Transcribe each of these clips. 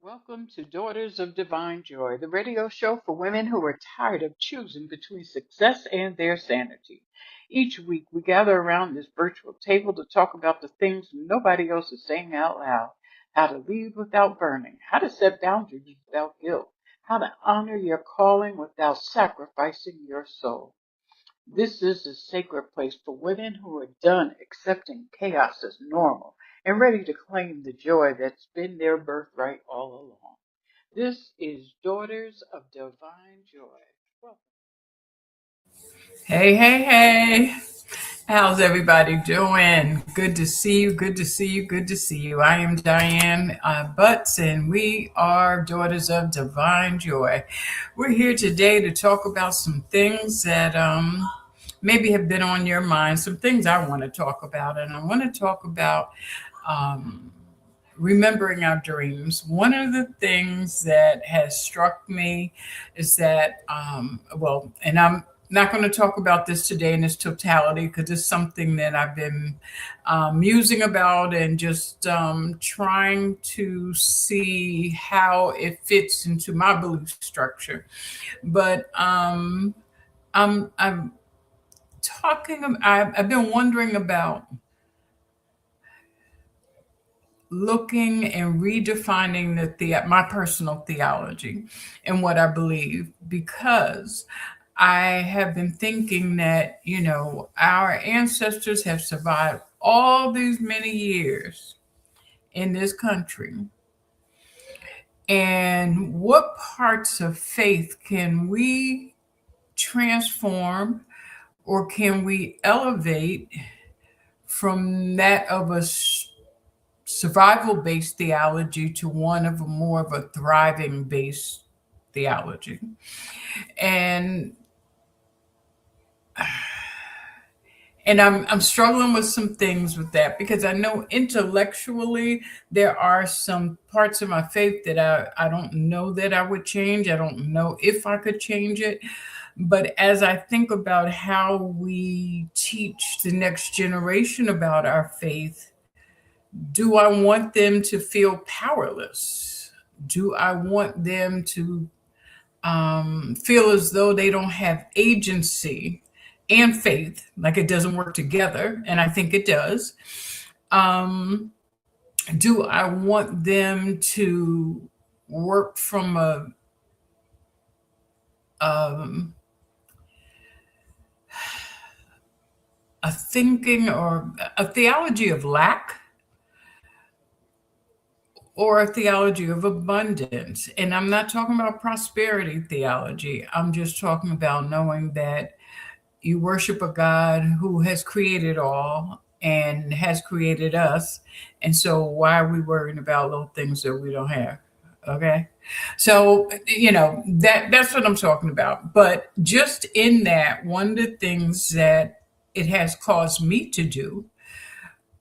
Welcome to Daughters of Divine Joy, the radio show for women who are tired of choosing between success and their sanity. Each week, we gather around this virtual table to talk about the things nobody else is saying out loud: how to lead without burning, how to set boundaries without guilt, how to honor your calling without sacrificing your soul. This is a sacred place for women who are done accepting chaos as normal and ready to claim the joy that's been their birthright all along. This is Daughters of Divine Joy. Welcome. Hey, hey, hey. How's everybody doing? Good to see you. Good to see you. Good to see you. I am Diane Butts, and we are Daughters of Divine Joy. We're here today to talk about some things that maybe have been on your mind, some things I want to talk about. And I want to talk about um, remembering our dreams. One of the things that has struck me is that, and I'm not going to talk about this today in its totality because it's something that I've been musing about and just trying to see how it fits into my belief structure. But I'm I've been wondering about looking and redefining my personal theology and what I believe, because I have been thinking that, our ancestors have survived all these many years in this country. And what parts of faith can we transform, or can we elevate from that of a survival based theology to one of a more of a thriving based theology? And I'm struggling with some things with that, because I know intellectually there are some parts of my faith that I don't know that I would change. I don't know if I could change it. But as I think about how we teach the next generation about our faith, do I want them to feel powerless? Do I want them to feel as though they don't have agency and faith, like it doesn't work together? And I think it does. Um, do I want them to work from um, a thinking or a theology of lack, or a theology of abundance? And I'm not talking about prosperity theology. I'm just talking about knowing that you worship a God who has created all and has created us. And so why are we worrying about little things that we don't have? Okay. So, that's what I'm talking about. But just in that, one of the things that it has caused me to do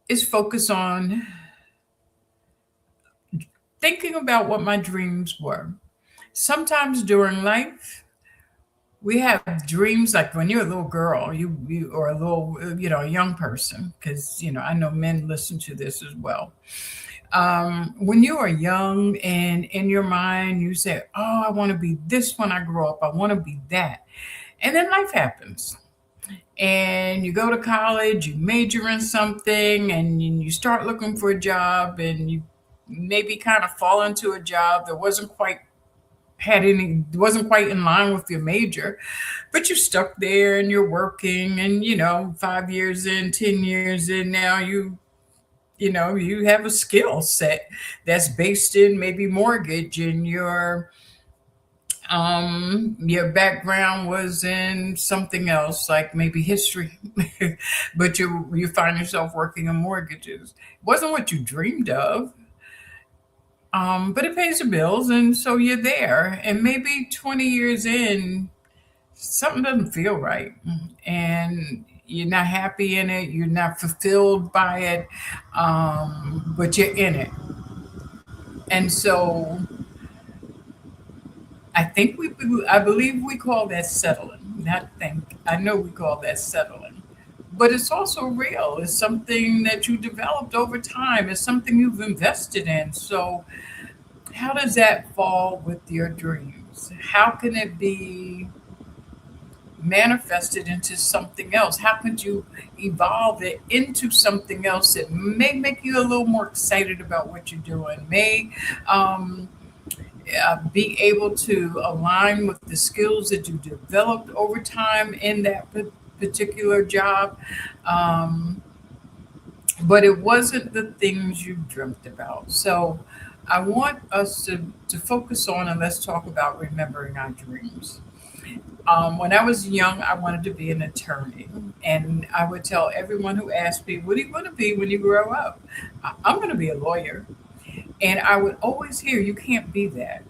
is focus on thinking about what my dreams were. Sometimes during life, we have dreams like when you're a little girl, you or a little, a young person, because, I know men listen to this as well. When you are young and in your mind, you say, oh, I want to be this when I grow up. I want to be that. And then life happens. And you go to college, you major in something, and you start looking for a job, and you maybe kind of fall into a job that wasn't quite in line with your major, but you're stuck there and you're working, and 5 years in, 10 years in, now you have a skill set that's based in maybe mortgage, and your background was in something else, like maybe history, but you find yourself working in mortgages. It wasn't what you dreamed of, but it pays the bills, and so you're there. And maybe 20 years in, something doesn't feel right, and you're not happy in it. You're not fulfilled by it, but you're in it. And so I believe we call that settling. Not think. I know we call that settling. But it's also real. It's something that you developed over time. It's something you've invested in. So how does that fall with your dreams? How can it be manifested into something else? How could you evolve it into something else that may make you a little more excited about what you're doing, may um, be able to align with the skills that you developed over time in that particular job? Um, but it wasn't the things you dreamt about. So I want us to focus on and let's talk about remembering our dreams. When I was young, I wanted to be an attorney. And I would tell everyone who asked me, what are you going to be when you grow up? I'm going to be a lawyer. And I would always hear, you can't be that.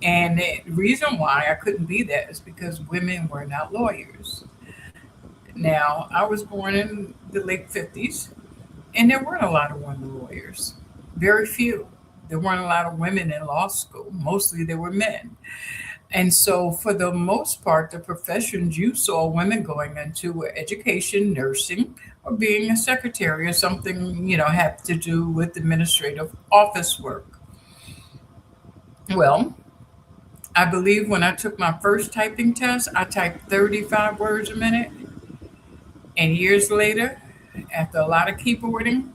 And the reason why I couldn't be that is because women were not lawyers. Now, I was born in the late 50s, and there weren't a lot of women lawyers, very few. There weren't a lot of women in law school. Mostly there were men. And so, for the most part, the professions you saw women going into were education, nursing, or being a secretary or something, have to do with administrative office work. Well, I believe when I took my first typing test, I typed 35 words a minute. And years later, after a lot of keyboarding,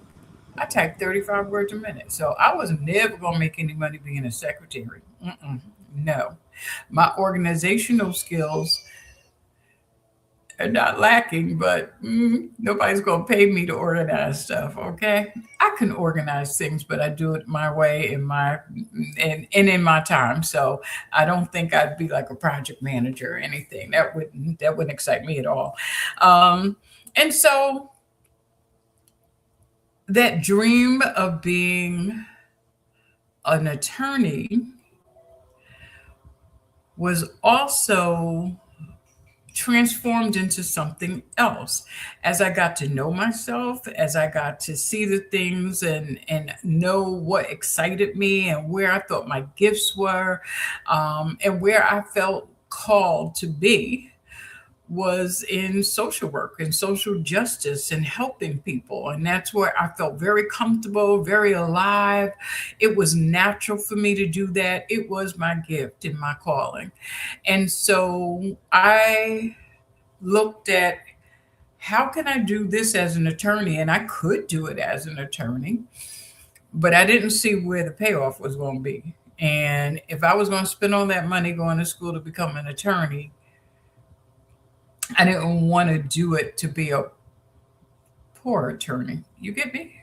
I typed 35 words a minute. So I was never going to make any money being a secretary. No. My organizational skills are not lacking, but nobody's going to pay me to organize stuff, okay? I can organize things, but I do it my way and in my time. So I don't think I'd be like a project manager or anything. That wouldn't excite me at all. Um, and so that dream of being an attorney was also transformed into something else as I got to know myself, as I got to see the things and know what excited me and where I thought my gifts were, and where I felt called to be was in social work and social justice and helping people. And that's where I felt very comfortable, very alive. It was natural for me to do that. It was my gift and my calling. And so I looked at how can I do this as an attorney? And I could do it as an attorney, but I didn't see where the payoff was going to be. And if I was going to spend all that money going to school to become an attorney, I didn't want to do it to be a poor attorney. You get me?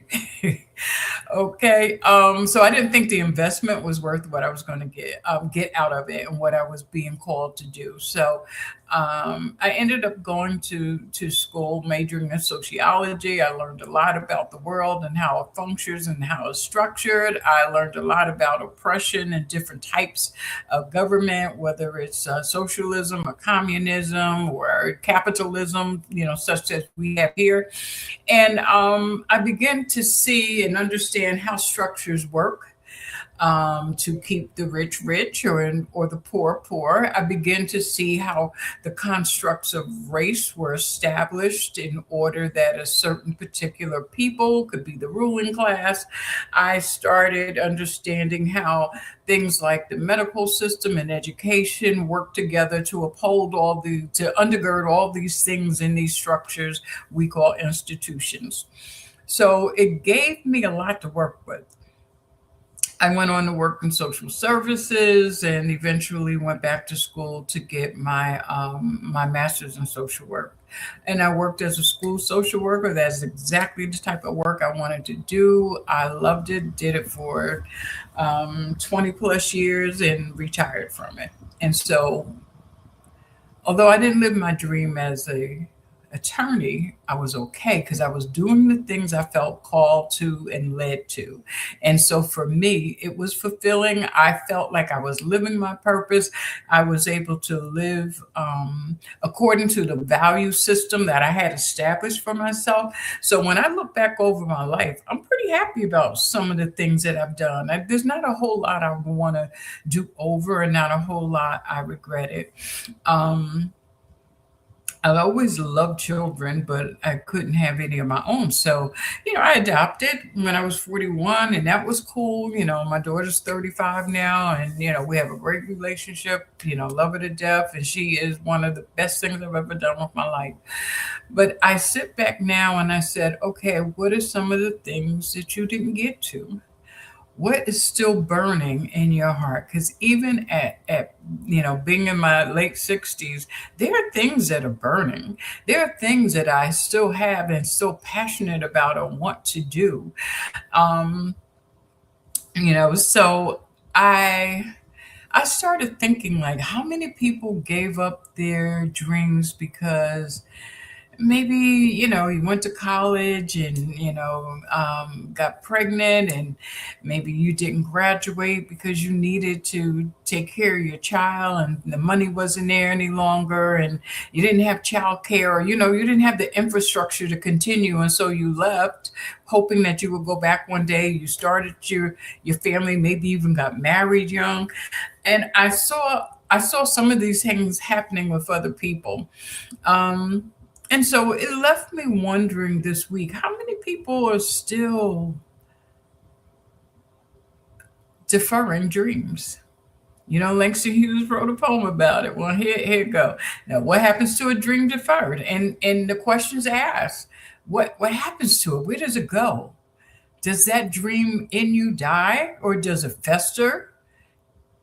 Okay. So I didn't think the investment was worth what I was going to get out of it and what I was being called to do. So I ended up going to school, majoring in sociology. I learned a lot about the world and how it functions and how it's structured. I learned a lot about oppression and different types of government, whether it's socialism or communism or capitalism, such as we have here. And I began to see and understand how structures work, to keep the rich rich or the poor poor. I began to see how the constructs of race were established in order that a certain particular people could be the ruling class. I started understanding how things like the medical system and education work together to uphold to undergird all these things in these structures we call institutions. So it gave me a lot to work with. I went on to work in social services and eventually went back to school to get my master's in social work. And I worked as a school social worker. That's exactly the type of work I wanted to do. I loved it, did it for 20 plus years and retired from it. And so, although I didn't live my dream as a attorney, I was okay because I was doing the things I felt called to and led to. And so for me, it was fulfilling. I felt like I was living my purpose. I was able to live according to the value system that I had established for myself. So when I look back over my life, I'm pretty happy about some of the things that I've done. There's not a whole lot I want to do over and not a whole lot I regret it. Um, I always loved children, but I couldn't have any of my own. So, I adopted when I was 41, and that was cool. My daughter's 35 now, and, we have a great relationship, love her to death. And she is one of the best things I've ever done with my life. But I sit back now and I said, okay, what are some of the things that you didn't get to? What is still burning in your heart? Because even at being in my late 60s, there are things that are burning. There are things that I still have and still passionate about or want to do. um so i I started thinking, like, how many people gave up their dreams because maybe you went to college and got pregnant, and maybe you didn't graduate because you needed to take care of your child and the money wasn't there any longer, and you didn't have child care, or you didn't have the infrastructure to continue, and so you left hoping that you would go back one day. You started your family, maybe even got married young. And I saw some of these things happening with other people. um, and so it left me wondering this week, how many people are still deferring dreams? Langston Hughes wrote a poem about it. Well, here you go. Now, what happens to a dream deferred? And the question's asked, what happens to it? Where does it go? Does that dream in you die, or does it fester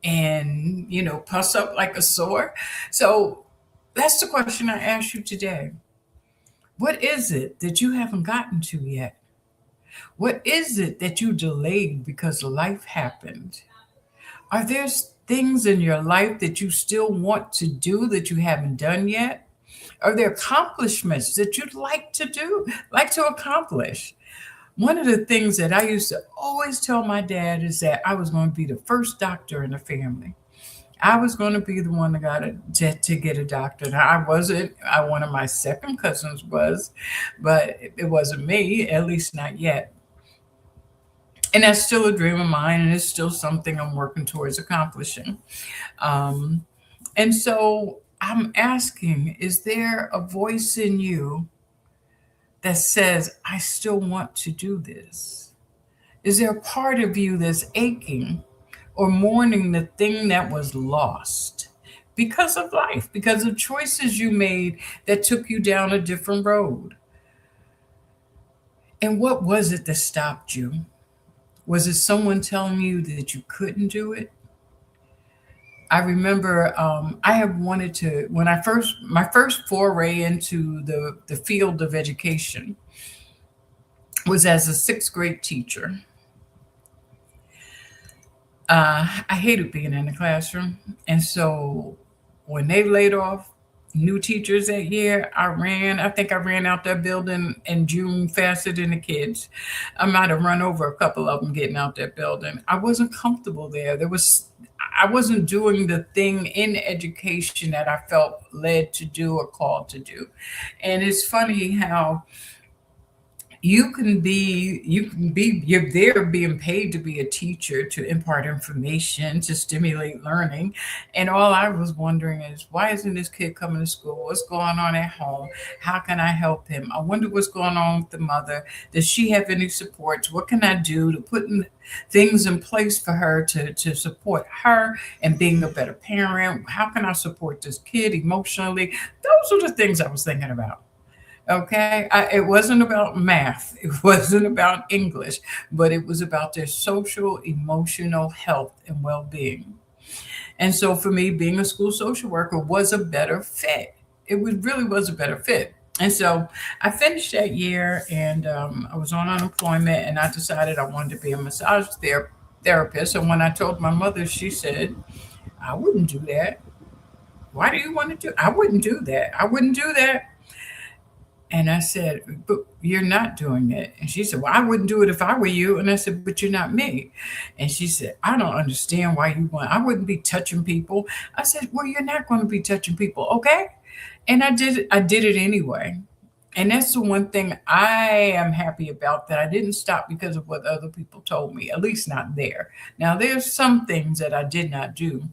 and puss up like a sore? So that's the question I ask you today. What is it that you haven't gotten to yet? What is it that you delayed because life happened? Are there things in your life that you still want to do that you haven't done yet? Are there accomplishments that you'd like to do, like to accomplish? One of the things that I used to always tell my dad is that I was going to be the first doctor in the family. I was going to be the one that to get a doctor. Now, I wasn't. One of my second cousins was, but it wasn't me, at least not yet. And that's still a dream of mine, and it's still something I'm working towards accomplishing. Um, and so I'm asking, is there a voice in you that says, I still want to do this? Is there a part of you that's aching or mourning the thing that was lost because of life, because of choices you made that took you down a different road? And what was it that stopped you? Was it someone telling you that you couldn't do it? I remember I have wanted to, when my first foray into the field of education was as a sixth grade teacher. I hated being in the classroom. And so when they laid off new teachers that year, I think I ran out that building in June faster than the kids. I might have run over a couple of them getting out that building. I wasn't comfortable there. I wasn't doing the thing in education that I felt led to do or called to do. And it's funny how you're there being paid to be a teacher, to impart information, to stimulate learning. And all I was wondering is, why isn't this kid coming to school? What's going on at home? How can I help him? I wonder what's going on with the mother. Does she have any supports? What can I do to put things in place for her to support her and being a better parent? How can I support this kid emotionally? Those are the things I was thinking about. Okay, it wasn't about math, it wasn't about English, but it was about their social, emotional health and well being. And so for me, being a school social worker was a better fit. Really was a better fit. And so I finished that year, and I was on unemployment, and I decided I wanted to be a therapist. And when I told my mother, she said, I wouldn't do that. Why do you want to do? I wouldn't do that. I wouldn't do that. And I said, but you're not doing it. And she said, well, I wouldn't do it if I were you. And I said, but you're not me. And she said, I don't understand why I wouldn't be touching people. I said, well, you're not going to be touching people. Okay. And I did it anyway. And that's the one thing I am happy about, that I didn't stop because of what other people told me, at least not there. Now, there's some things that I did not do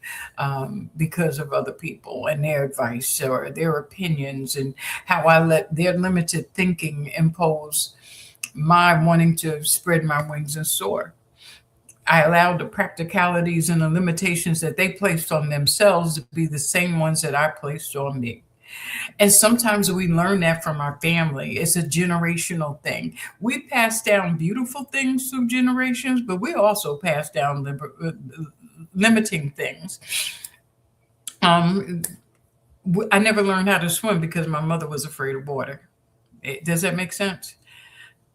because of other people and their advice or their opinions, and how I let their limited thinking impose my wanting to spread my wings and soar. I allowed the practicalities and the limitations that they placed on themselves to be the same ones that I placed on me. And sometimes we learn that from our family. It's a generational thing. We pass down beautiful things through generations, but we also pass down limiting things. Um, I never learned how to swim because my mother was afraid of water. Does that make sense?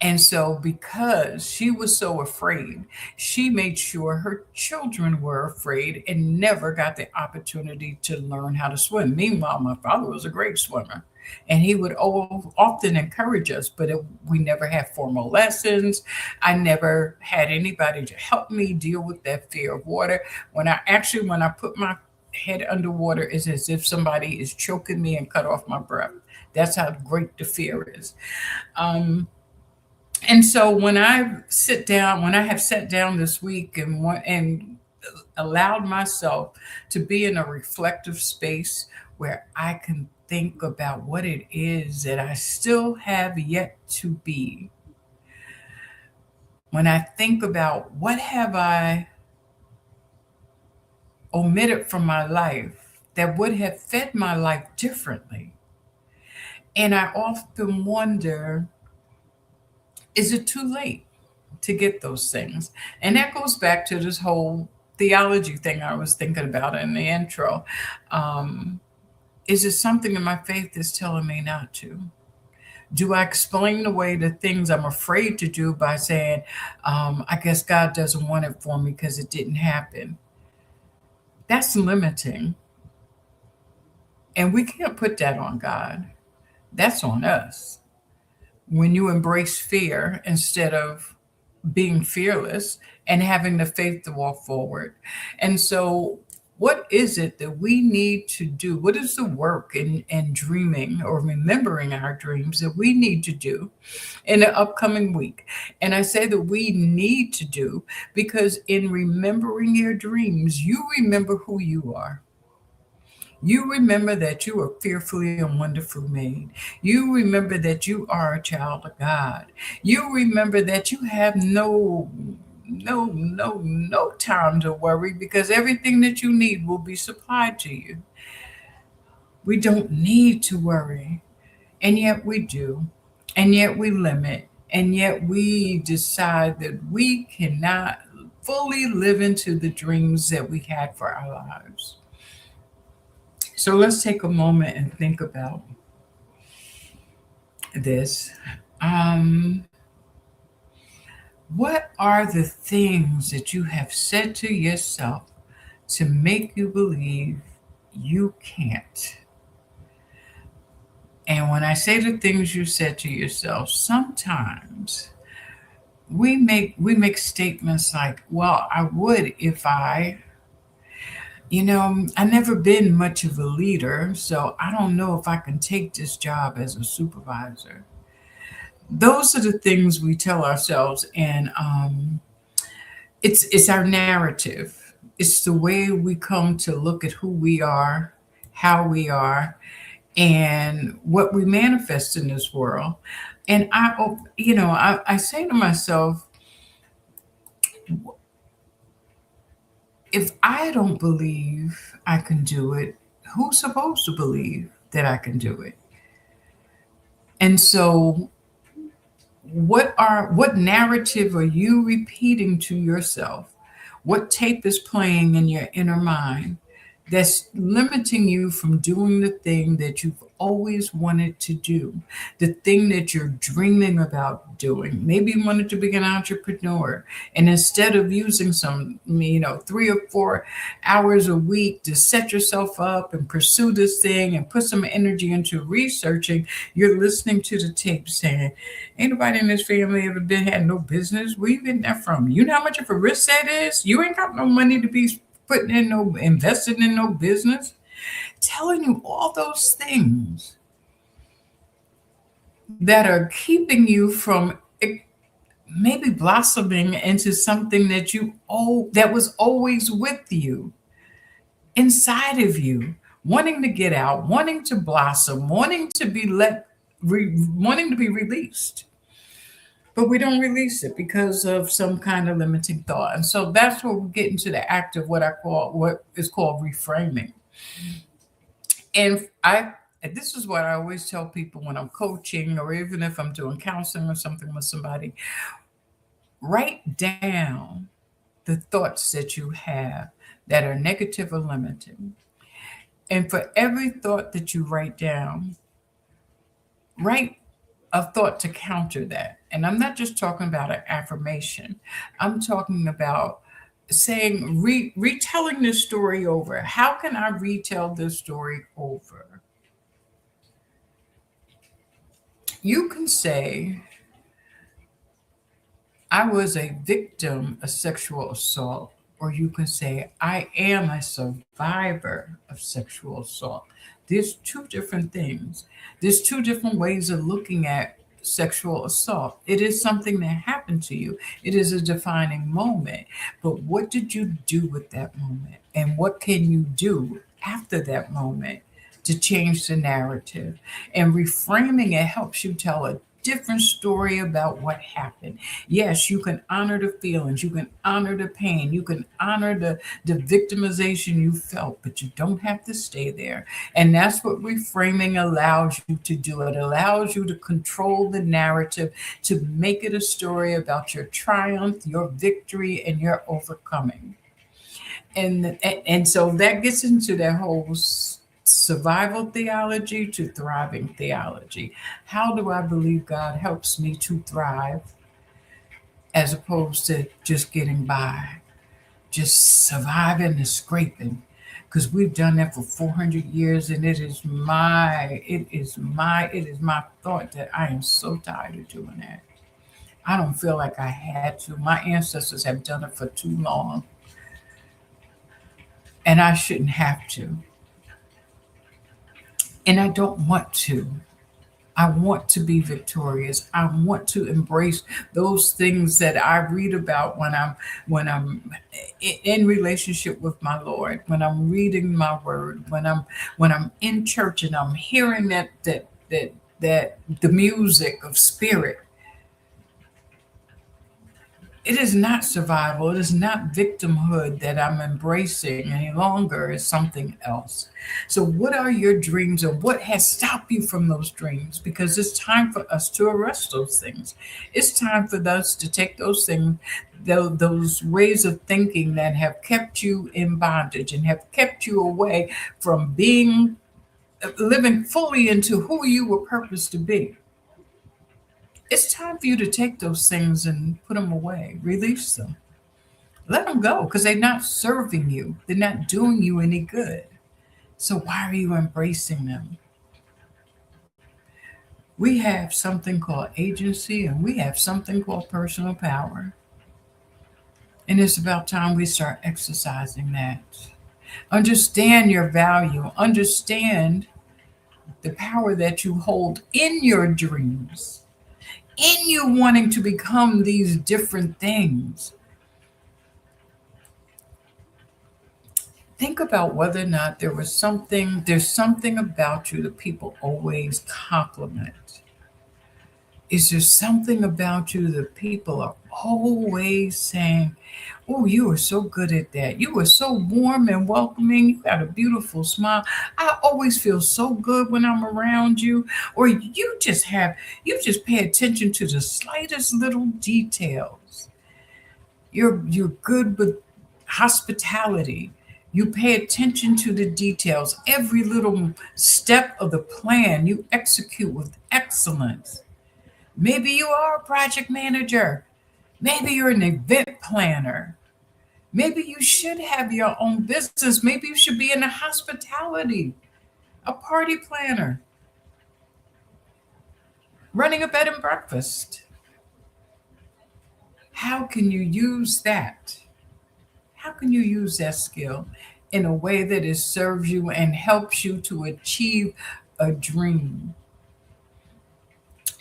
And so, because she was so afraid, she made sure her children were afraid and never got the opportunity to learn how to swim. Meanwhile, my father was a great swimmer, and he would often encourage us, but we never had formal lessons. I never had anybody to help me deal with that fear of water. When I put my head underwater, it's as if somebody is choking me and cut off my breath. That's how great the fear is. Um, and so when I have sat down this week and allowed myself to be in a reflective space where I can think about what it is that I still have yet to be. When I think about what have I omitted from my life that would have fed my life differently. And I often wonder, is it too late to get those things? And that goes back to this whole theology thing I was thinking about in the intro. Um, is it something in my faith that's telling me not to? Do I explain away the things I'm afraid to do by saying, I guess God doesn't want it for me because it didn't happen? That's limiting. And we can't put that on God. That's on us. When you embrace fear instead of being fearless and having the faith to walk forward. And so, what is it that we need to do? What is the work in dreaming or remembering our dreams that we need to do in the upcoming week? And I say that we need to do because in remembering your dreams, you remember who you are. You remember that you are fearfully and wonderfully made. You remember that you are a child of God. You remember that you have no time to worry because everything that you need will be supplied to you. We don't need to worry, and yet we do. And yet we limit, and yet we decide that we cannot fully live into the dreams that we had for our lives. So let's take a moment and think about this. Um, what are the things that you have said to yourself to make you believe you can't? And when I say the things you said to yourself, sometimes we make statements like, "Well, I would if I." I never been much of a leader, so I don't know if I can take this job as a supervisor. Those are the things we tell ourselves, and it's our narrative. It's the way we come to look at who we are, how we are, and what we manifest in this world. And I say to myself, if I don't believe I can do it, who's supposed to believe that I can do it? And so what narrative are you repeating to yourself? What tape is playing in your inner mind that's limiting you from doing the thing that you've always wanted to do, the thing that you're dreaming about doing? Maybe you wanted to be an entrepreneur, and instead of using 3 or 4 hours a week to set yourself up and pursue this thing and put some energy into researching, you're listening to the tape saying, "Ain't nobody in this family ever been had no business. Where you getting that from? You know how much of a risk that is? You ain't got no money to be putting in no invested in no business." Telling you all those things that are keeping you from maybe blossoming into something that that was always with you, inside of you, wanting to get out, wanting to blossom, wanting to be wanting to be released. But we don't release it because of some kind of limiting thought. And so that's where we get into the act of what is called reframing. And this is what I always tell people when I'm coaching, or even if I'm doing counseling or something with somebody: write down the thoughts that you have that are negative or limiting. And for every thought that you write down, write a thought to counter that. And I'm not just talking about an affirmation, I'm talking about saying, retelling this story over. How can I retell this story over? You can say, I was a victim of sexual assault, or you can say, I am a survivor of sexual assault. There's two different things. There's two different ways of looking at sexual assault. It is something that happened to you, it is a defining moment. But what did you do with that moment? And what can you do after that moment to change the narrative? And reframing it helps you tell a different story about what happened. Yes, you can honor the feelings, you can honor the pain, you can honor the victimization you felt, but you don't have to stay there. And that's what reframing allows you to do. It allows you to control the narrative, to make it a story about your triumph, your victory, and your overcoming. And so that gets into that whole survival theology to thriving theology. How do I believe God helps me to thrive as opposed to just getting by, just surviving and scraping? Because we've done that for 400 years, and it is my thought that I am so tired of doing that. I don't feel like I had to. My ancestors have done it for too long, and I shouldn't have to. And I don't want to. I want to be victorious. I want to embrace those things that I read about when I'm in relationship with my Lord, when I'm reading my word, when I'm in church and I'm hearing that the music of spirit. It is not survival. It is not victimhood that I'm embracing any longer. It's something else. So, what are your dreams, or what has stopped you from those dreams? Because it's time for us to arrest those things. It's time for us to take those things, those ways of thinking that have kept you in bondage and have kept you away from being living fully into who you were purposed to be. It's time for you to take those things and put them away, release them, let them go, because they're not serving you, they're not doing you any good. So why are you embracing them? We have something called agency, and we have something called personal power. And it's about time we start exercising that. Understand your value, understand the power that you hold in your dreams, in you wanting to become these different things. Think about whether or not there's something about you that people always compliment. Is there something about you that people are always saying, oh, you are so good at that. You are so warm and welcoming. You got a beautiful smile. I always feel so good when I'm around you. Or you just pay attention to the slightest little details. You're good with hospitality. You pay attention to the details. Every little step of the plan you execute with excellence. Maybe you are a project manager. Maybe you're an event planner. Maybe you should have your own business. Maybe you should be in the hospitality, a party planner, running a bed and breakfast. How can you use that? How can you use that skill in a way that it serves you and helps you to achieve a dream?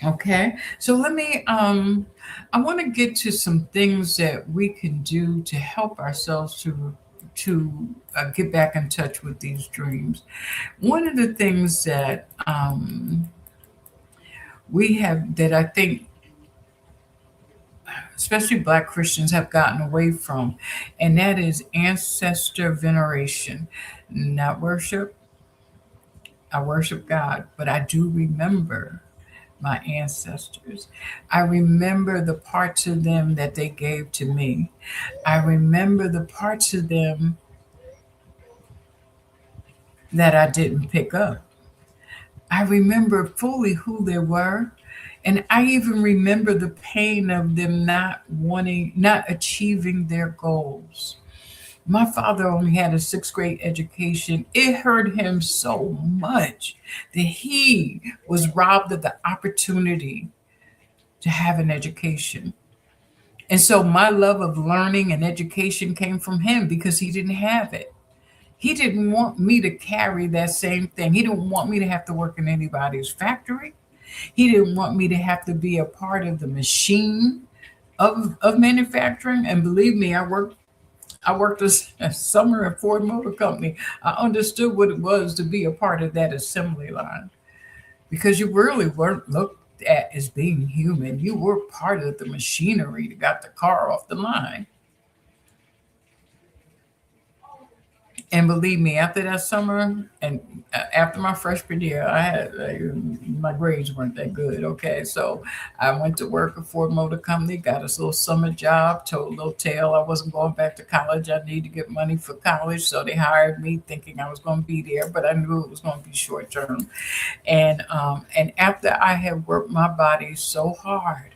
Okay, so I want to get to some things that we can do to help ourselves to get back in touch with these dreams. One of the things that we have that I think especially Black Christians have gotten away from, and that is ancestor veneration. Not worship, I worship God, but I do remember my ancestors. I remember the parts of them that they gave to me. I remember the parts of them that I didn't pick up. I remember fully who they were. And I even remember the pain of them not achieving their goals. My father only had a sixth grade education. It hurt him so much that he was robbed of the opportunity to have an education. And so my love of learning and education came from him because he didn't have it. He didn't want me to carry that same thing. He didn't want me to have to work in anybody's factory. He didn't want me to have to be a part of the machine of manufacturing. And believe me, I worked a summer at Ford Motor Company. I understood what it was to be a part of that assembly line because you really weren't looked at as being human. You were part of the machinery that got the car off the line. And believe me, after that summer and after my freshman year, I had my grades weren't that good. Okay, so I went to work at Ford Motor Company, got a little summer job, told a little tale I wasn't going back to college. I need to get money for college, so they hired me, thinking I was going to be there, but I knew it was going to be short term. And after I had worked my body so hard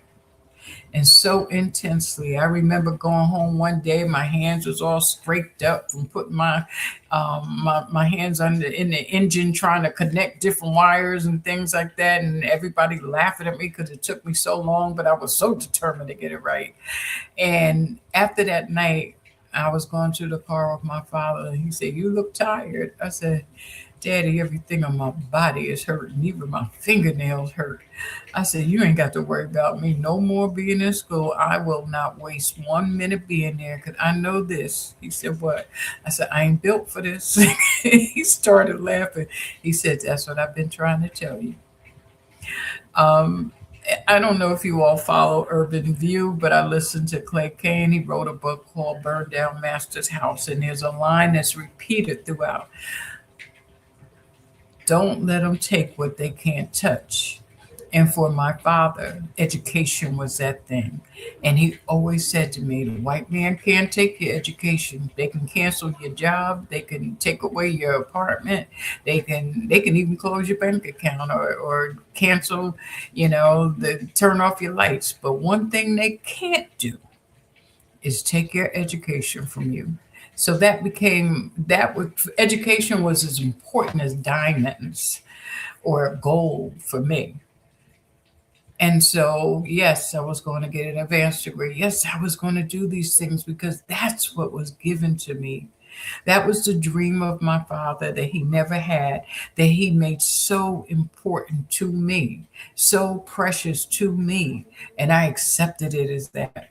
and so intensely. I remember going home one day, my hands was all scraped up from putting my hands under in the engine trying to connect different wires and things like that, and everybody laughing at me because it took me so long, but I was so determined to get it right. And after that night, I was going to the car with my father, and he said, "You look tired." I said, "Daddy, everything on my body is hurting. Even my fingernails hurt." I said, "You ain't got to worry about me no more being in school. I will not waste 1 minute being there because I know this." He said, "What?" I said, "I ain't built for this." He started laughing. He said, "That's what I've been trying to tell you." Um, I don't know if you all follow Urban View, but I listened to Clay Kane. He wrote a book called Burn Down Master's House, and there's a line that's repeated throughout. Don't let them take what they can't touch. And for my father, education was that thing. And he always said to me, the white man can't take your education. They can cancel your job, they can take away your apartment, they can even close your bank account or cancel, the turn off your lights. But one thing they can't do is take your education from you. So that was education was as important as diamonds or gold for me. And so, yes, I was going to get an advanced degree. Yes, I was going to do these things because that's what was given to me. That was the dream of my father that he never had, that he made so important to me, so precious to me. And I accepted it as that.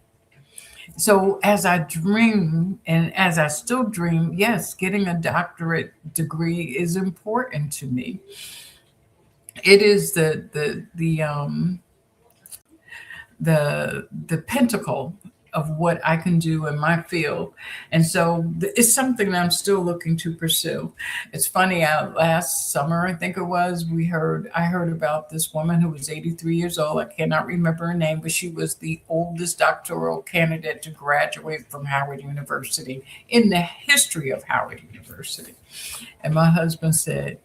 So as I dream and as I still dream, yes, getting a doctorate degree is important to me. It is the pinnacle of what I can do in my field. And so it's something that I'm still looking to pursue. It's funny, last summer, I think it was, I heard about this woman who was 83 years old. I cannot remember her name, but she was the oldest doctoral candidate to graduate from Howard University in the history of Howard University. And my husband said,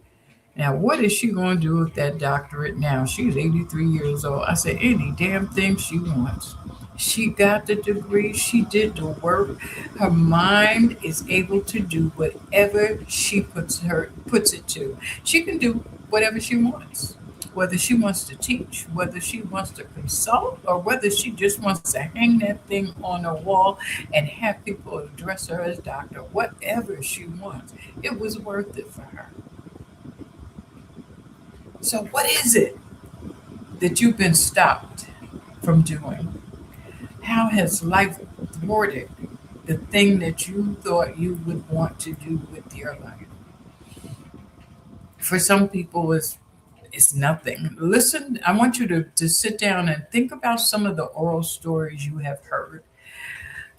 "Now, what is she going to do with that doctorate now? She's 83 years old." I said, "Any damn thing she wants." She got the degree, she did the work. Her mind is able to do whatever she puts it to. She can do whatever she wants. Whether she wants to teach, whether she wants to consult, or whether she just wants to hang that thing on a wall and have people address her as doctor, whatever she wants, it was worth it for her. So, what is it that you've been stopped from doing? How has life thwarted the thing that you thought you would want to do with your life? For some people, it's nothing. Listen, I want you to sit down and think about some of the oral stories you have heard.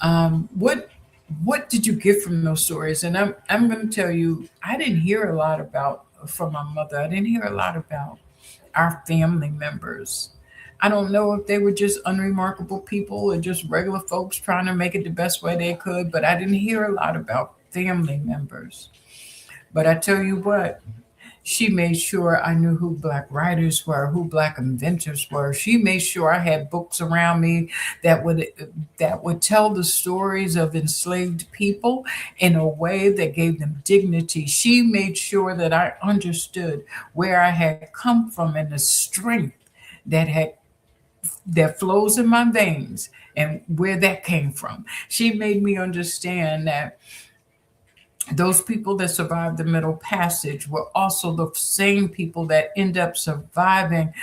What did you get from those stories? And I'm going to tell you, I didn't hear a lot about from my mother. I didn't hear a lot about our family members. I don't know if they were just unremarkable people or just regular folks trying to make it the best way they could, but I didn't hear a lot about family members. But I tell you what, she made sure I knew who Black writers were, who Black inventors were. She made sure I had books around me that would tell the stories of enslaved people in a way that gave them dignity. She made sure that I understood where I had come from and the strength that had that flows in my veins and where that came from. She made me understand that those people that survived the Middle Passage were also the same people that end up surviving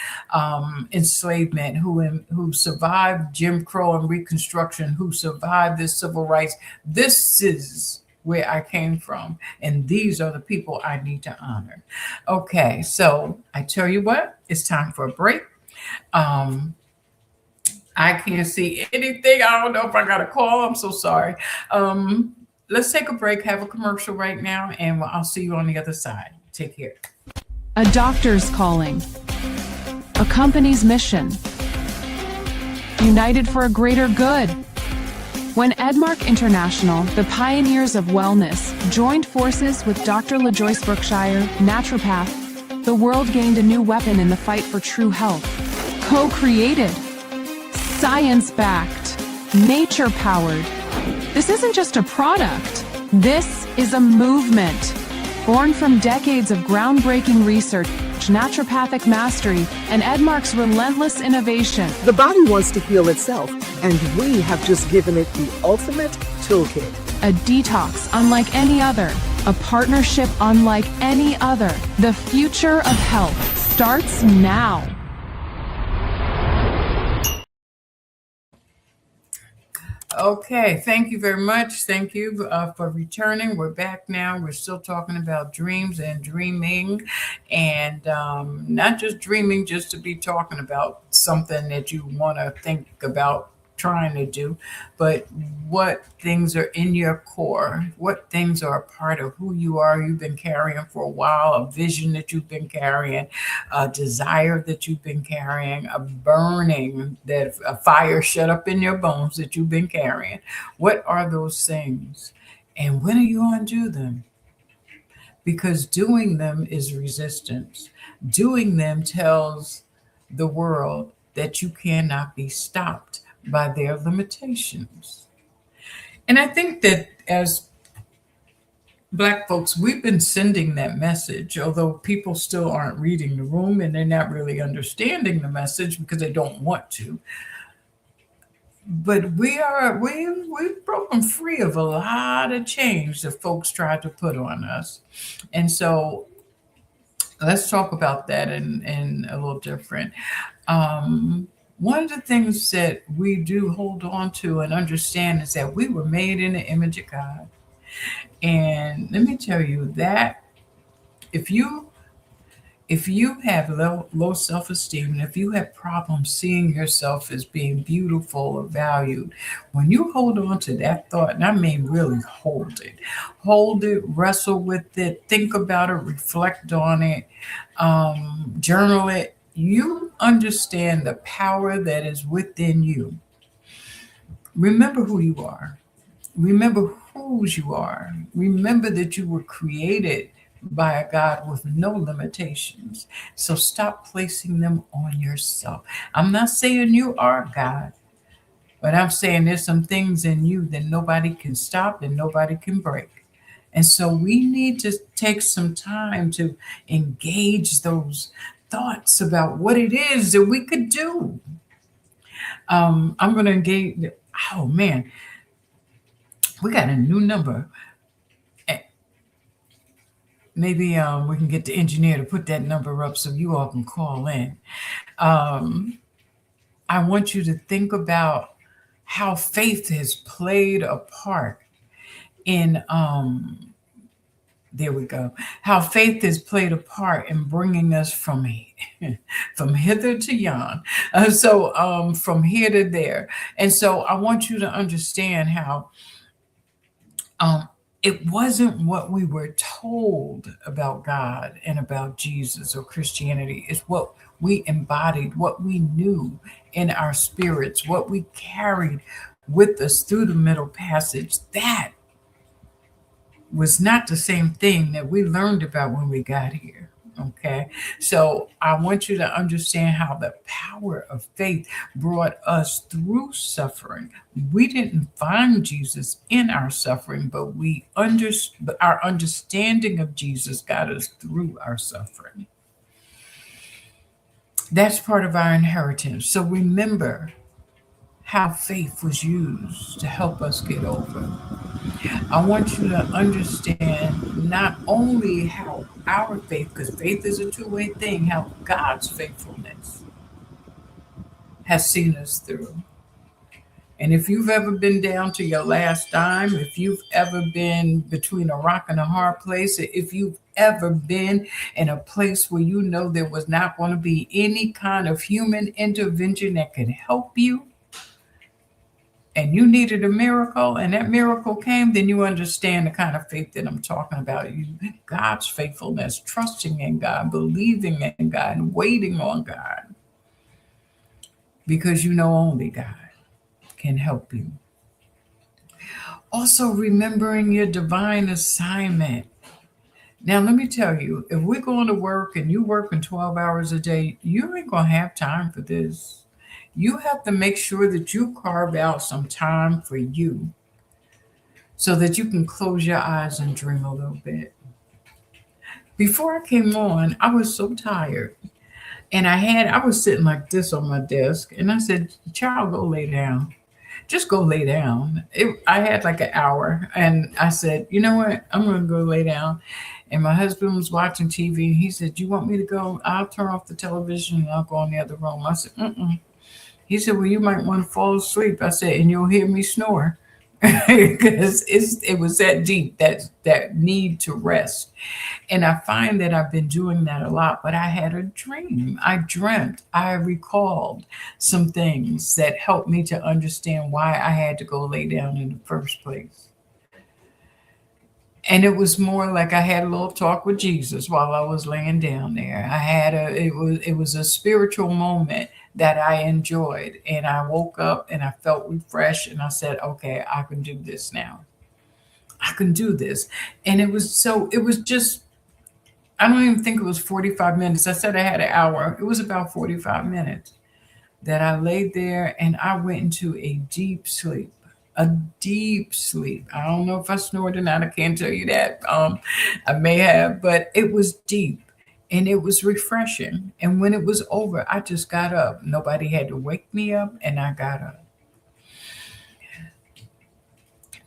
enslavement, who survived Jim Crow and Reconstruction, who survived the civil rights. This is where I came from, and these are the people I need to honor. Okay, so I tell you what, it's time for a break. Um, I can't see anything. I don't know if I got a call. I'm so sorry. Let's take a break, have a commercial right now, and I'll see you on the other side. Take care. A doctor's calling. A company's mission. United for a greater good. When Edmark International, the pioneers of wellness, joined forces with Dr. LaJoyce Brookshire, naturopath, the world gained a new weapon in the fight for true health. Co-created, science-backed, nature-powered. This isn't just a product. This is a movement. Born from decades of groundbreaking research, naturopathic mastery, and Edmark's relentless innovation. The body wants to heal itself, and we have just given it the ultimate toolkit. A detox unlike any other. A partnership unlike any other. The future of health starts now. Okay, thank you very much. Thank you for returning. We're back now. We're still talking about dreams and dreaming, and not just dreaming just to be talking about something that you want to think about trying to do, but what things are in your core, what things are a part of who you are, you've been carrying for a while, a vision that you've been carrying, a desire that you've been carrying, a burning, that a fire shut up in your bones that you've been carrying. What are those things? And when are you going to do them? Because doing them is resistance. Doing them tells the world that you cannot be stopped by their limitations. And I think that as Black folks, we've been sending that message, although people still aren't reading the room and they're not really understanding the message because they don't want to. But we've broken free of a lot of change that folks tried to put on us. And so let's talk about that in a little different. One of the things that we do hold on to and understand is that we were made in the image of God. And let me tell you that if you have low self-esteem, and if you have problems seeing yourself as being beautiful or valued, when you hold on to that thought, and I mean really hold it, wrestle with it, think about it, reflect on it, journal it, you understand the power that is within you. Remember who you are. Remember whose you are. Remember that you were created by a God with no limitations. So stop placing them on yourself. I'm not saying you are God, but I'm saying there's some things in you that nobody can stop and nobody can break. And so we need to take some time to engage those thoughts about what it is that we could do. I'm going to engage. Oh man, we got a new number. Maybe we can get the engineer to put that number up so you all can call in. I want you to think about how faith has played a part in there we go. How faith has played a part in bringing us from from hither to yon. From here to there. And so I want you to understand how it wasn't what we were told about God and about Jesus or Christianity. It's what we embodied, what we knew in our spirits, what we carried with us through the middle passage. That was not the same thing that we learned about when we got here. Okay. So I want you to understand how the power of faith brought us through suffering. We didn't find Jesus in our suffering, but our understanding of Jesus got us through our suffering. That's part of our inheritance. So remember how faith was used to help us get over. I want you to understand not only how our faith, because faith is a two-way thing, how God's faithfulness has seen us through. And if you've ever been down to your last dime, if you've ever been between a rock and a hard place, if you've ever been in a place where you know there was not going to be any kind of human intervention that could help you, and you needed a miracle, and that miracle came, then you understand the kind of faith that I'm talking about. God's faithfulness, trusting in God, believing in God, and waiting on God. Because you know only God can help you. Also, remembering your divine assignment. Now, let me tell you, if we're going to work and you're working 12 hours a day, you ain't going to have time for this. You have to make sure that you carve out some time for you so that you can close your eyes and dream a little bit. Before I came on, I was so tired. And I was sitting like this on my desk. And I said, child, go lay down. Just go lay down. I had like an hour. And I said, you know what? I'm going to go lay down. And my husband was watching TV. And he said, you want me to go? I'll turn off the television and I'll go in the other room. I said, mm-mm. He said, well, you might want to fall asleep. I said, and you'll hear me snore. Because it was that deep, that need to rest. And I find that I've been doing that a lot, but I had a dream. I dreamt, I recalled some things that helped me to understand why I had to go lay down in the first place. And it was more like I had a little talk with Jesus while I was laying down there. It was a spiritual moment that I enjoyed. And I woke up and I felt refreshed and I said, okay, I can do this now. I can do this. And it was just, I don't even think it was 45 minutes. I said I had an hour. It was about 45 minutes that I laid there and I went into a deep sleep. I don't know if I snored or not. I can't tell you that. I may have, but it was deep and it was refreshing. And when it was over, I just got up. Nobody had to wake me up and I got up.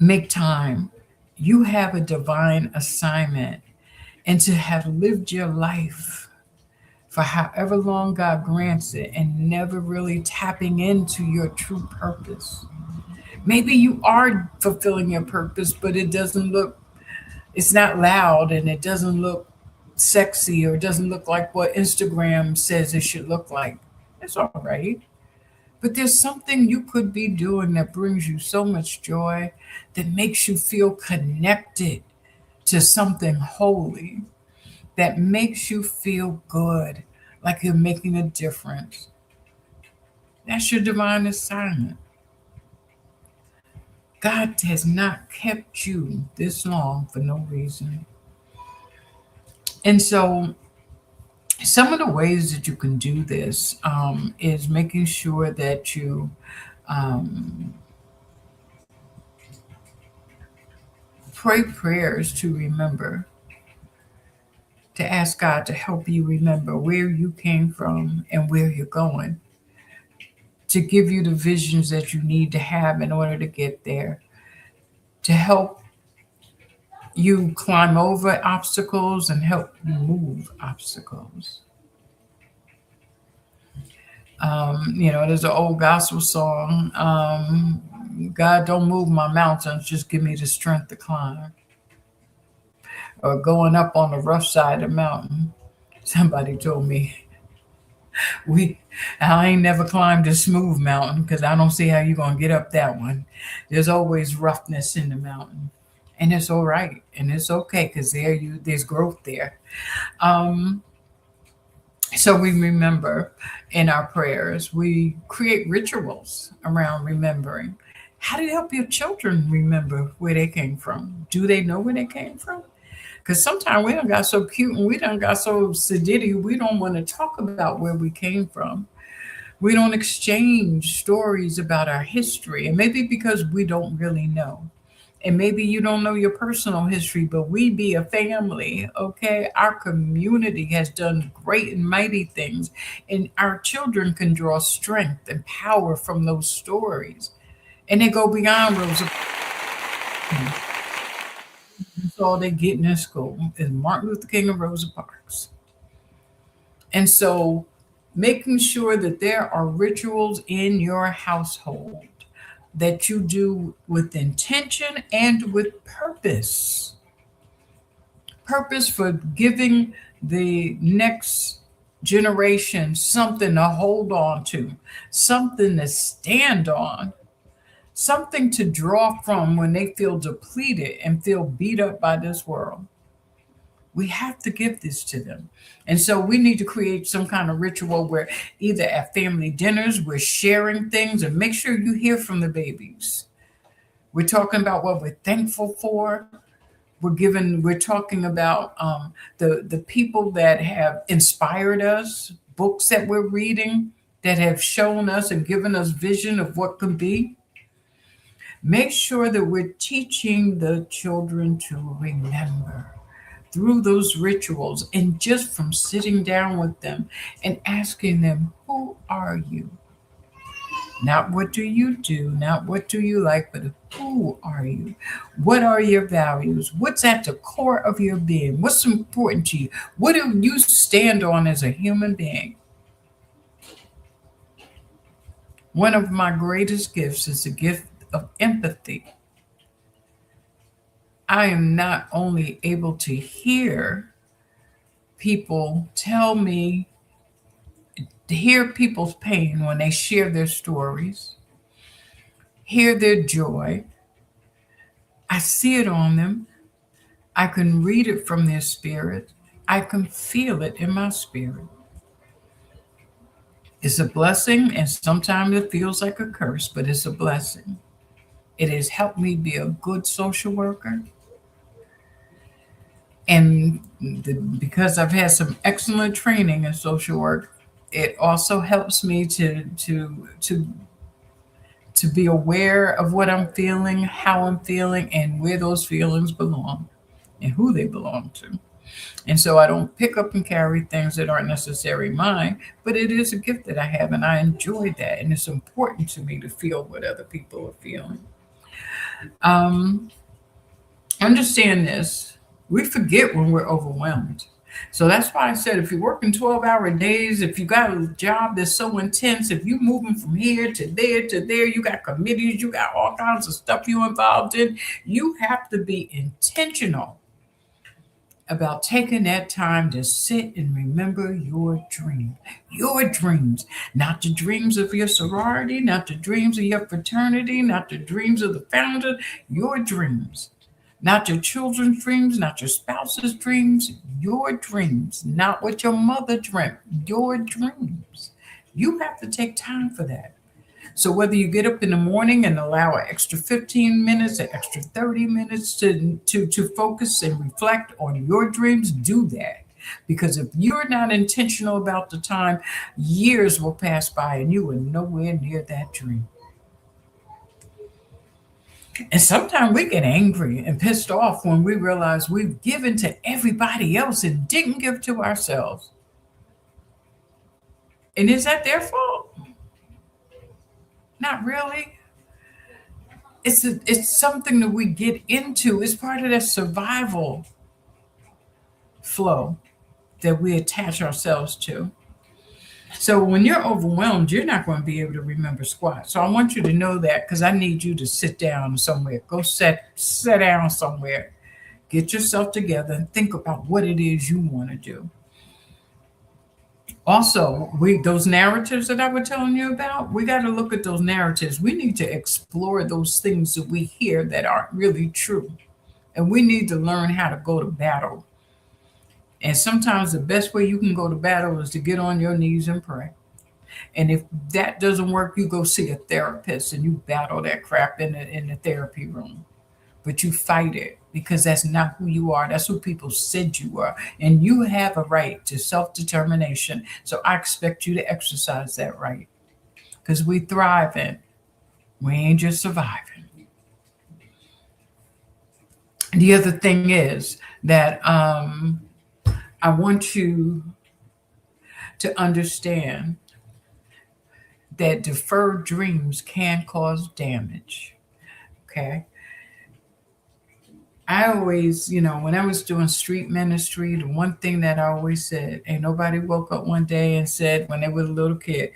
Make time. You have a divine assignment, and to have lived your life for however long God grants it and never really tapping into your true purpose. Maybe you are fulfilling your purpose, but it's not loud and it doesn't look sexy or it doesn't look like what Instagram says it should look like. It's all right. But there's something you could be doing that brings you so much joy, that makes you feel connected to something holy, that makes you feel good, like you're making a difference. That's your divine assignment. God has not kept you this long for no reason. And so some of the ways that you can do this is making sure that you pray prayers to remember, to ask God to help you remember where you came from and where you're going, to give you the visions that you need to have in order to get there, to help You climb over obstacles and help you move obstacles. There's an old gospel song. God, don't move my mountains, just give me the strength to climb. Or going up on the rough side of the mountain. Somebody told me, I ain't never climbed a smooth mountain because I don't see how you're gonna get up that one. There's always roughness in the mountain, and it's all right, and it's okay because there's growth there. Um, so we remember in our prayers. We create rituals around remembering. How do you help your children remember where they came from? Do they know where they came from? Because sometimes we done got so cute and we done got so sedity, we don't want to talk about where we came from. We don't exchange stories about our history. And maybe because we don't really know. And maybe you don't know your personal history, but we be a family, okay? Our community has done great and mighty things, and our children can draw strength and power from those stories. And they go beyond Rosa. That's all they get in school is Martin Luther King and Rosa Parks. And so making sure that there are rituals in your household that you do with intention and with purpose. Purpose for giving the next generation something to hold on to, something to stand on, something to draw from when they feel depleted and feel beat up by this world. We have to give this to them. And so we need to create some kind of ritual where either at family dinners, we're sharing things, and make sure you hear from the babies. We're talking about what we're thankful for. We're talking about the people that have inspired us, books that we're reading that have shown us and given us vision of what could be. Make sure that we're teaching the children to remember through those rituals and just from sitting down with them and asking them, who are you? Not what do you do, not what do you like, but who are you? What are your values? What's at the core of your being? What's important to you? What do you stand on as a human being? One of my greatest gifts is the gift of empathy. I am not only able to hear people tell me, to hear people's pain when they share their stories, hear their joy. I see it on them. I can read it from their spirit. I can feel it in my spirit. It's a blessing, and sometimes it feels like a curse, but it's a blessing. It has helped me be a good social worker. And because I've had some excellent training in social work, it also helps me to be aware of what I'm feeling, how I'm feeling, and where those feelings belong and who they belong to. And so I don't pick up and carry things that aren't necessarily mine, but it is a gift that I have, and I enjoy that. And it's important to me to feel what other people are feeling. Understand this. We forget when we're overwhelmed. So that's why I said if you're working 12-hour days, if you got a job that's so intense, if you're moving from here to there, you got committees, you got all kinds of stuff you're involved in, you have to be intentional about taking that time to sit and remember your dreams, not the dreams of your sorority, not the dreams of your fraternity, not the dreams of the founder, your dreams. Not your children's dreams, not your spouse's dreams, your dreams, not what your mother dreamt, your dreams. You have to take time for that. So whether you get up in the morning and allow an extra 15 minutes, an extra 30 minutes to focus and reflect on your dreams, do that. Because if you're not intentional about the time, years will pass by and you are nowhere near that dream. And sometimes we get angry and pissed off when we realize we've given to everybody else and didn't give to ourselves. And is that their fault? Not really. it's something that we get into. It's part of that survival flow that we attach ourselves to. So when you're overwhelmed, you're not going to be able to remember squat. So I want you to know that, because I need you to sit down somewhere. Go sit down somewhere. Get yourself together and think about what it is you want to do. Also, those narratives that I was telling you about, we got to look at those narratives. We need to explore those things that we hear that aren't really true. And we need to learn how to go to battle. And sometimes the best way you can go to battle is to get on your knees and pray. And if that doesn't work, you go see a therapist and you battle that crap in the therapy room. But you fight it, because that's not who you are. That's who people said you are. And you have a right to self-determination. So I expect you to exercise that right, because we thriving. We ain't just surviving. The other thing is that I want you to understand that deferred dreams can cause damage. Okay. I always, when I was doing street ministry, the one thing that I always said, ain't nobody woke up one day and said when they were a little kid,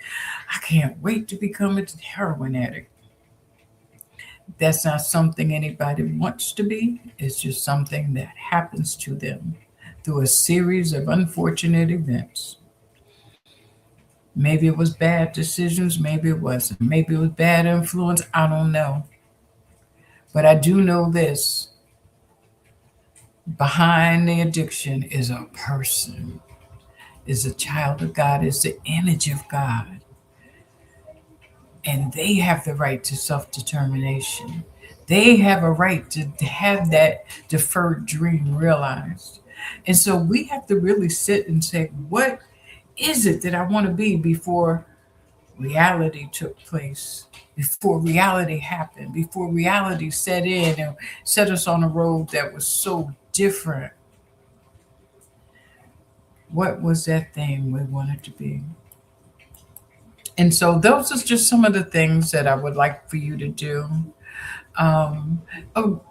I can't wait to become a heroin addict. That's not something anybody wants to be. It's just something that happens to them through a series of unfortunate events. Maybe it was bad decisions, maybe it wasn't. Maybe it was bad influence, I don't know. But I do know this. Behind the addiction is a person, is a child of God, is the image of God. And they have the right to self-determination. They have a right to have that deferred dream realized. And so we have to really sit and say, what is it that I want to be before reality took place, before reality happened, before reality set in and set us on a road that was so different? What was that thing we wanted to be? And so those are just some of the things that I would like for you to do.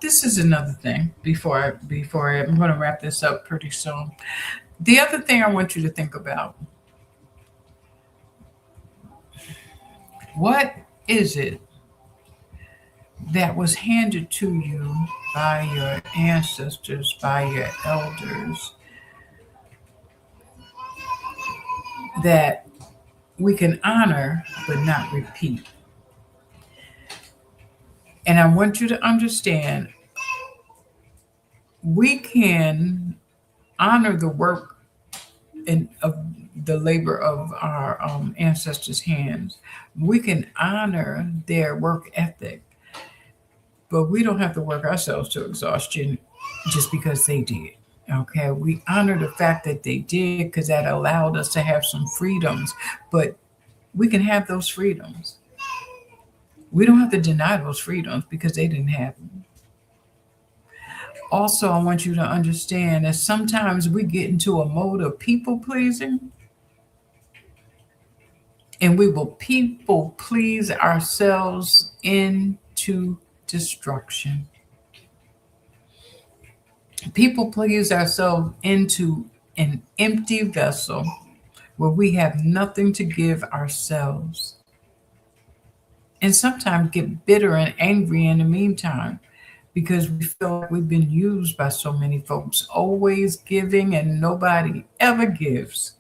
This is another thing before I'm going to wrap this up pretty soon. The other thing I want you to think about, what is it that was handed to you by your ancestors, by your elders, that we can honor but not repeat? And I want you to understand, we can honor the work and of the labor of our ancestors' hands. We can honor their work ethic, but we don't have to work ourselves to exhaustion just because they did. Okay, we honor the fact that they did, because that allowed us to have some freedoms, but we can have those freedoms. We don't have to deny those freedoms because they didn't have them. Also, I want you to understand that sometimes we get into a mode of people pleasing, and we will people please ourselves into destruction. People please ourselves into an empty vessel where we have nothing to give ourselves. And sometimes get bitter and angry in the meantime, because we feel like we've been used by so many folks, always giving and nobody ever gives.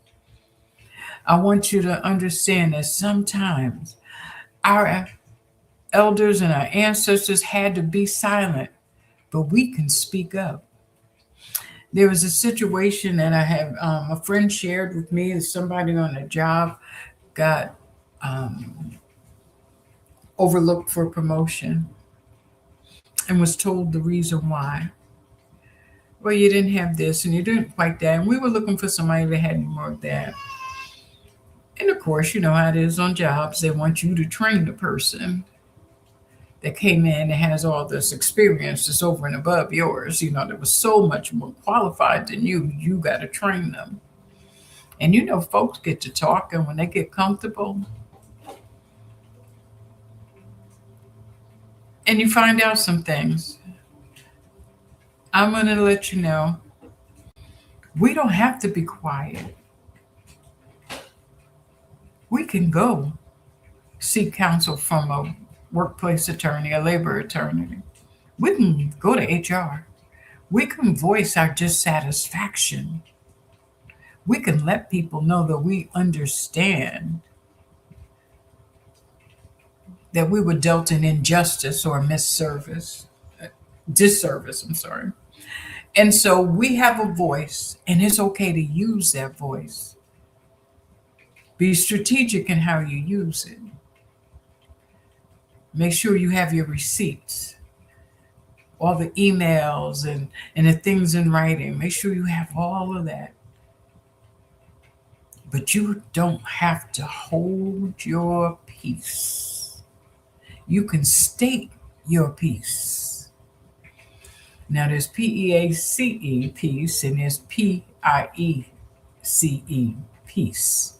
I want you to understand that sometimes our elders and our ancestors had to be silent, but we can speak up. There was a situation that I have a friend shared with me, that somebody on a job got overlooked for promotion and was told the reason why. Well, you didn't have this and you didn't quite that. And we were looking for somebody that had more of that. And of course, you know how it is on jobs. They want you to train the person that came in and has all this experience that's over and above yours, that was so much more qualified than you. You got to train them. And folks get to talk, and when they get comfortable, and you find out some things, I'm going to let you know we don't have to be quiet. We can go seek counsel from a workplace attorney, a labor attorney. We can go to HR. We can voice our dissatisfaction. We can let people know that we understand that we were dealt an injustice or a disservice, I'm sorry. And so we have a voice, and it's okay to use that voice. Be strategic in how you use it. Make sure you have your receipts, all the emails and the things in writing. Make sure you have all of that. But you don't have to hold your peace. You can state your peace. Now there's PEACE, peace, and there's PIECE, peace.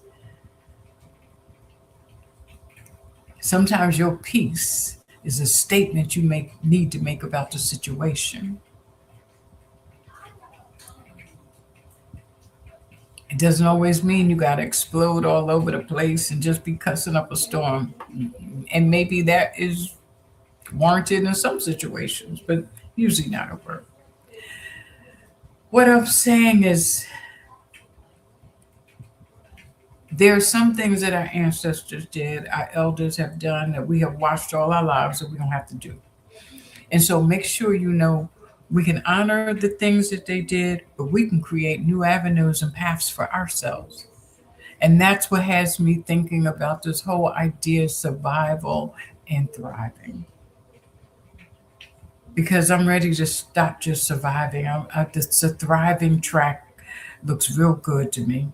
Sometimes your peace is a statement you need to make about the situation. It doesn't always mean you got to explode all over the place and just be cussing up a storm. And maybe that is warranted in some situations, but usually not at work. What I'm saying is, there are some things that our ancestors did, our elders have done, that we have watched all our lives that we don't have to do. And so make sure you know we can honor the things that they did, but we can create new avenues and paths for ourselves. And that's what has me thinking about this whole idea of survival and thriving. Because I'm ready to stop just surviving. It's a thriving track looks real good to me.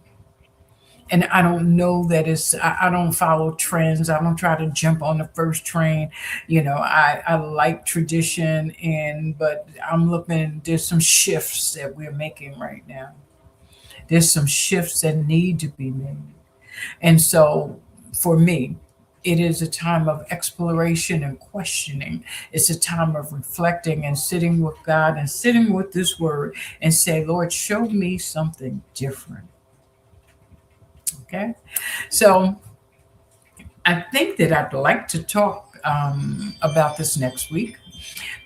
And I don't know that I don't follow trends. I don't try to jump on the first train. I like tradition, but I'm looking, there's some shifts that we're making right now. There's some shifts that need to be made. And so for me, it is a time of exploration and questioning. It's a time of reflecting and sitting with God and sitting with this word and say, Lord, show me something different. Okay, so I think that I'd like to talk about this next week.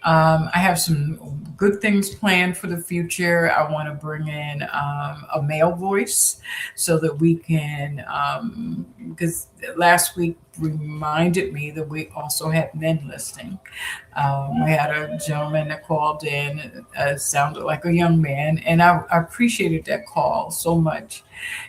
I have some good things planned for the future. I want to bring in a male voice so that we can, because last week reminded me that we also had men listening. We had a gentleman that called in, sounded like a young man, and I appreciated that call so much.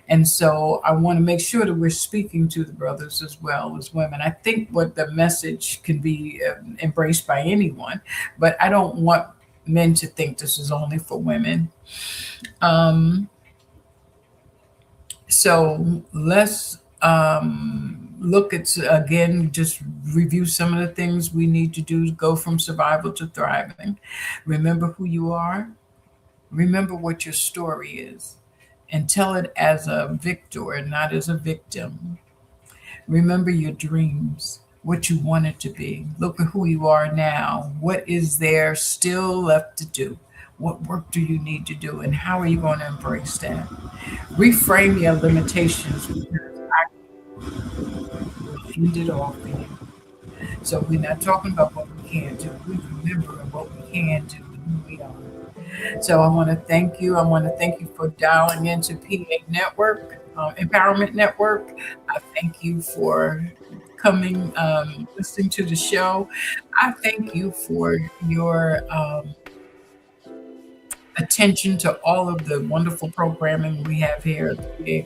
And so I want to make sure that we're speaking to the brothers as well as women. I think what the message can be embraced by anyone, but I don't want men to think this is only for women. So let's look at, again, just review some of the things we need to do to go from survival to thriving. Remember who you are. Remember what your story is. And tell it as a victor and not as a victim. Remember your dreams, what you want it to be. Look at who you are now. What is there still left to do? What work do you need to do? And how are you going to embrace that? Reframe your limitations, because I will end it all for you. So we're not talking about what we can't do. We remember what we can do and who we are. So I want to thank you. I want to thank you for dialing into PA Network, Empowerment Network. I thank you for coming, listening to the show. I thank you for your attention to all of the wonderful programming we have here at the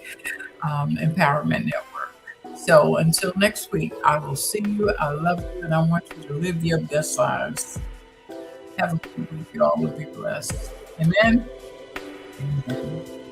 Empowerment Network. So until next week, I will see you. I love you, and I want you to live your best lives. Have a good week. You all will be blessed. Amen. Amen.